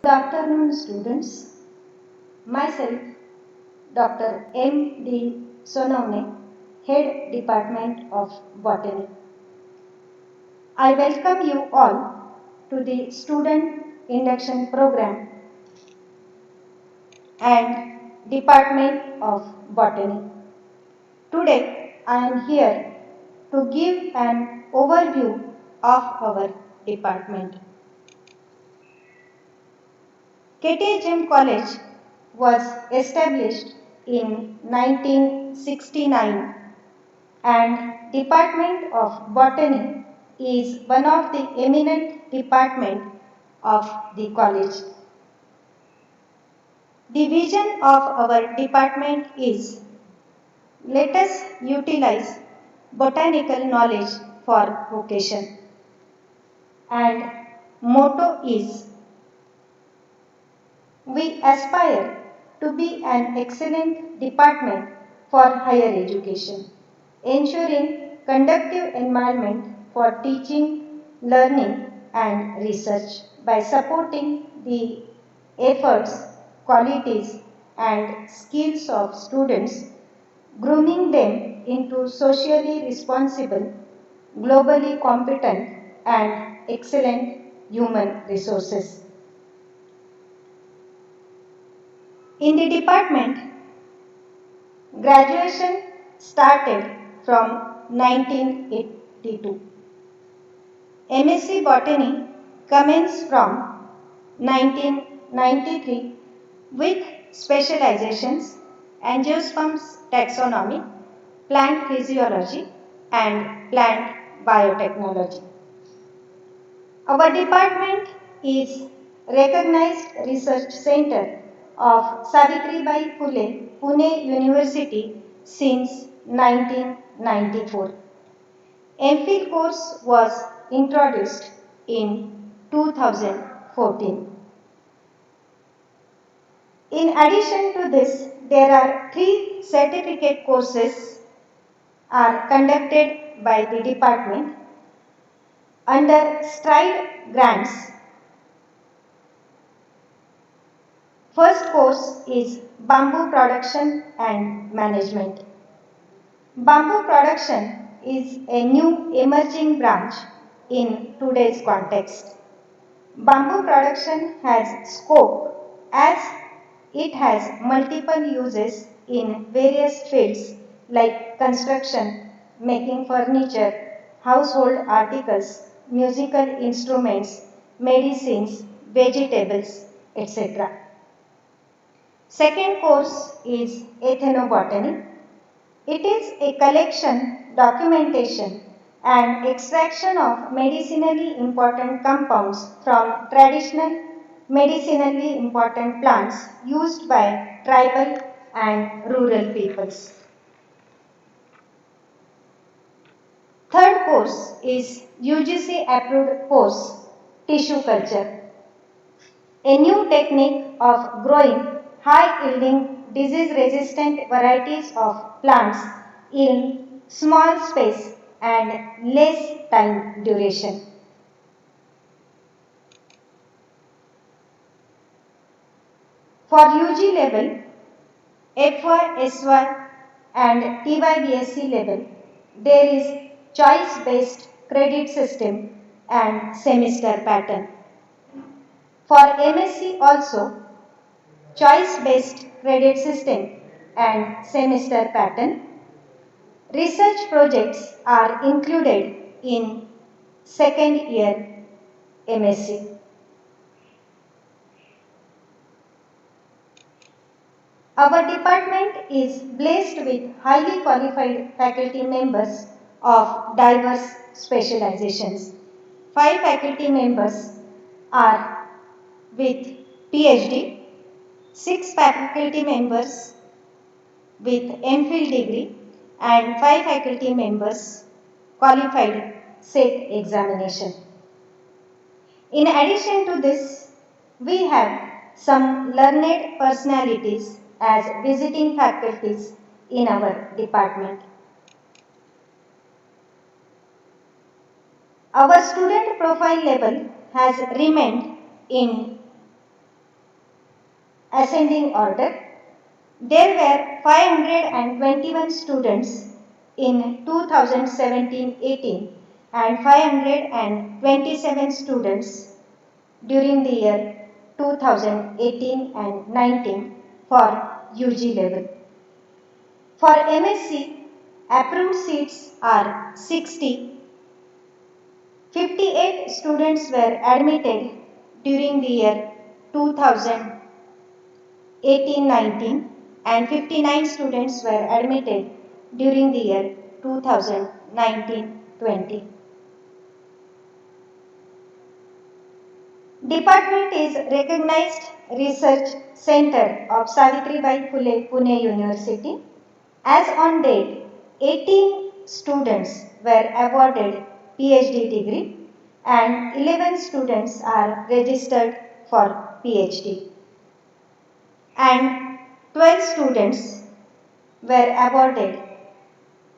Good afternoon, students. Myself, Dr. M. D. Sonone, Head Department of Botany. I welcome you all to the Student Induction Program and Department of Botany. Today, I am here to give an overview of our department. KTHM College was established in 1969 and Department of Botany is one of the eminent department of the college. The vision of our department is let us utilize botanical knowledge for vocation and motto is we aspire to be an excellent department for higher education, ensuring conducive environment for teaching, learning and research by supporting the efforts, qualities and skills of students, grooming them into socially responsible, globally competent and excellent human resources. In the department, graduation started from 1982. MSc Botany commenced from 1993 with specializations Angiosperms taxonomy, plant physiology and plant biotechnology. Our department is recognized research center of Savitribai Phule, Pune University since 1994. MPhil course was introduced in 2014. In addition to this, there are 3 certificate courses are conducted by the department under STRIDE grants. First course is Bamboo Production and Management. Bamboo production is a new emerging branch in today's context. Bamboo production has scope as it has multiple uses in various fields like construction, making furniture, household articles, musical instruments, medicines, vegetables, etc. Second course is Ethnobotany. It is a collection, documentation and extraction of medicinally important compounds from traditional medicinally important plants used by tribal and rural peoples. Third course is UGC approved course, Tissue Culture. A new technique of growing high-yielding disease-resistant varieties of plants in small space and less time duration. For UG level, FY, SY and TYBSc level, there is choice-based credit system and semester pattern. For MSc also, choice-based credit system and semester pattern. Research projects are included in second year MSc. Our department is blessed with highly qualified faculty members of diverse specializations. 5 faculty members are with PhD, 6 faculty members with MPhil degree and 5 faculty members qualified SET examination. In addition to this, we have some learned personalities as visiting faculties in our department. Our student profile level has remained in ascending order. There were 521 students in 2017-18 and 527 students during the year 2018 and 19 for UG level. For MSc, approved seats are 60. 58 students were admitted during the year 2018-19 and 59 students were admitted during the year 2019-20. Department is recognized research center of Savitribai Phule Pune University. As on date, 18 students were awarded PhD degree and 11 students are registered for PhD and 12 students were awarded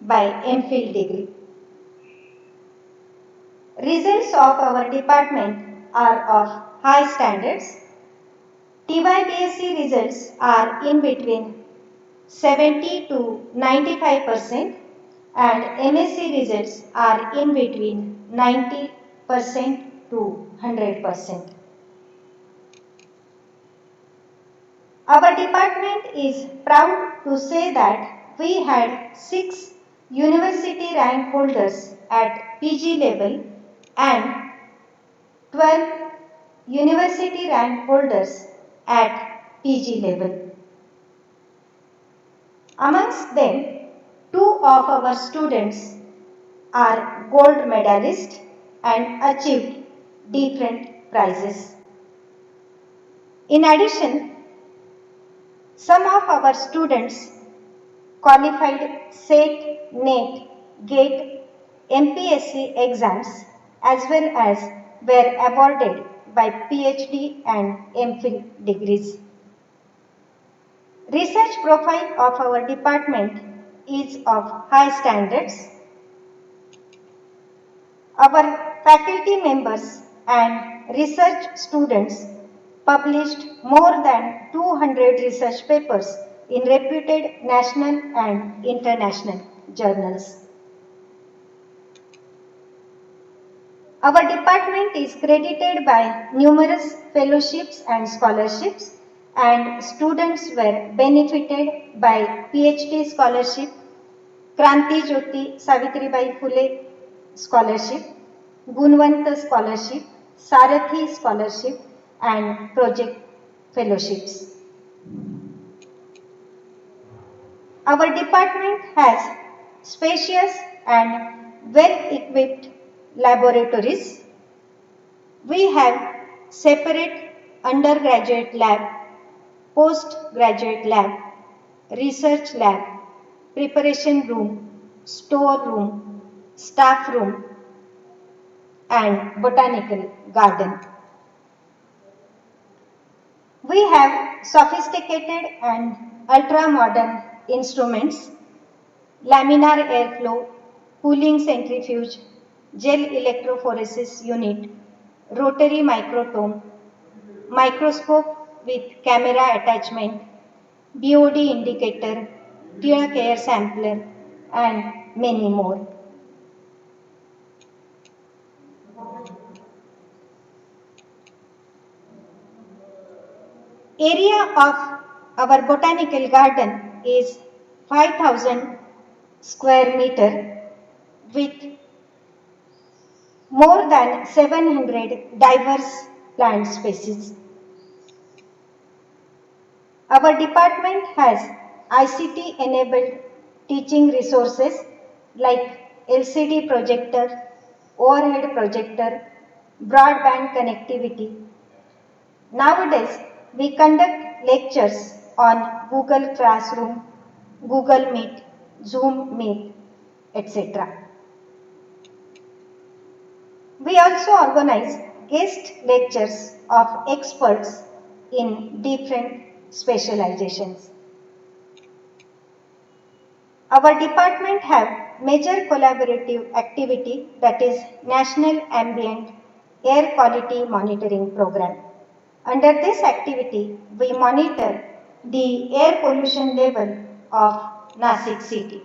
by MPhil degree. Results of our department are of high standards. TYBSc results are in between 70 to 95% and MSc results are in between 90% to 100%. Our department is proud to say that we had 6 university rank holders at PG level and 12 university rank holders at PG level. Amongst them, 2 of our students are gold medalists and achieved different prizes. In addition, some of our students qualified SET, NET, GATE, MPSC exams as well as were awarded by PhD and MPhil degrees. Research profile of our department is of high standards. Our faculty members and research students published more than 200 research papers in reputed national and international journals. Our department is credited by numerous fellowships and scholarships, and students were benefited by PhD scholarship, Kranti Jyoti Savitribai Phule scholarship, Gunwant scholarship, Sarathi scholarship, and project fellowships. Our department has spacious and well-equipped laboratories. We have separate undergraduate lab, postgraduate lab, research lab, preparation room, store room, staff room, and botanical garden. We have sophisticated and ultra-modern instruments, laminar airflow, cooling centrifuge, gel electrophoresis unit, rotary microtome, microscope with camera attachment, BOD indicator, Tirak air sampler, and many more. Area of our botanical garden is 5,000 square meter with more than 700 diverse plant species. Our department has ICT enabled teaching resources like LCD projector, overhead projector, broadband connectivity. Nowadays, we conduct lectures on Google Classroom, Google Meet, Zoom Meet, etc. We also organize guest lectures of experts in different specializations. Our department have major collaborative activity, that is National Ambient Air Quality Monitoring Program. Under this activity, we monitor the air pollution level of Nasik city.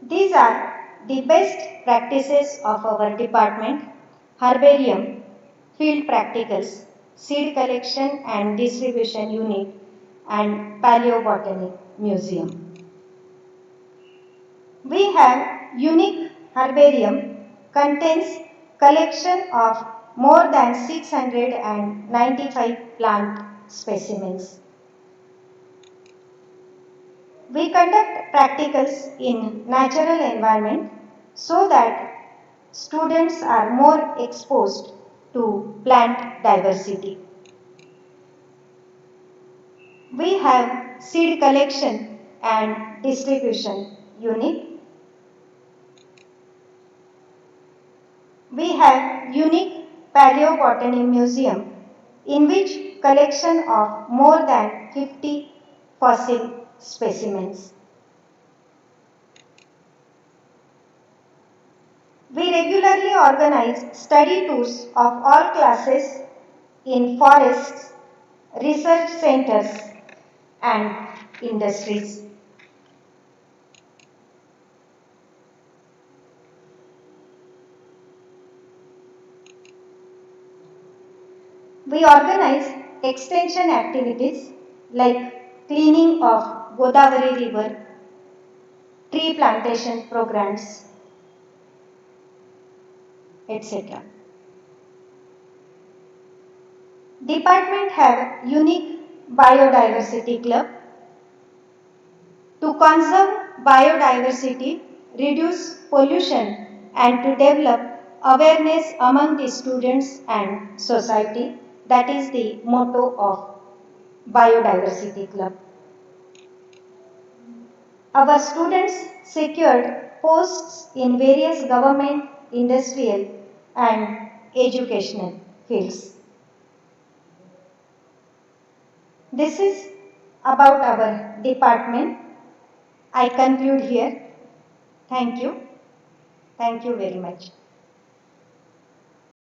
These are the best practices of our department: herbarium, field practicals, seed collection and distribution unit, and paleobotany museum. We have unique herbarium contains collection of more than 695 plant specimens. We conduct practicals in natural environment so that students are more exposed to plant diversity. We have seed collection and distribution unit. We have unique paleobotany museum in which collection of more than 50 fossil specimens. We regularly organize study tours of all classes in forests, research centers and industries. We organize extension activities like cleaning of Godavari River, tree plantation programs, etc. Department have unique biodiversity club to conserve biodiversity, reduce pollution and to develop awareness among the students and society. That is the motto of Biodiversity Club. Our students secured posts in various government, industrial and educational fields. This is about our department. I conclude here. Thank you. Thank you very much.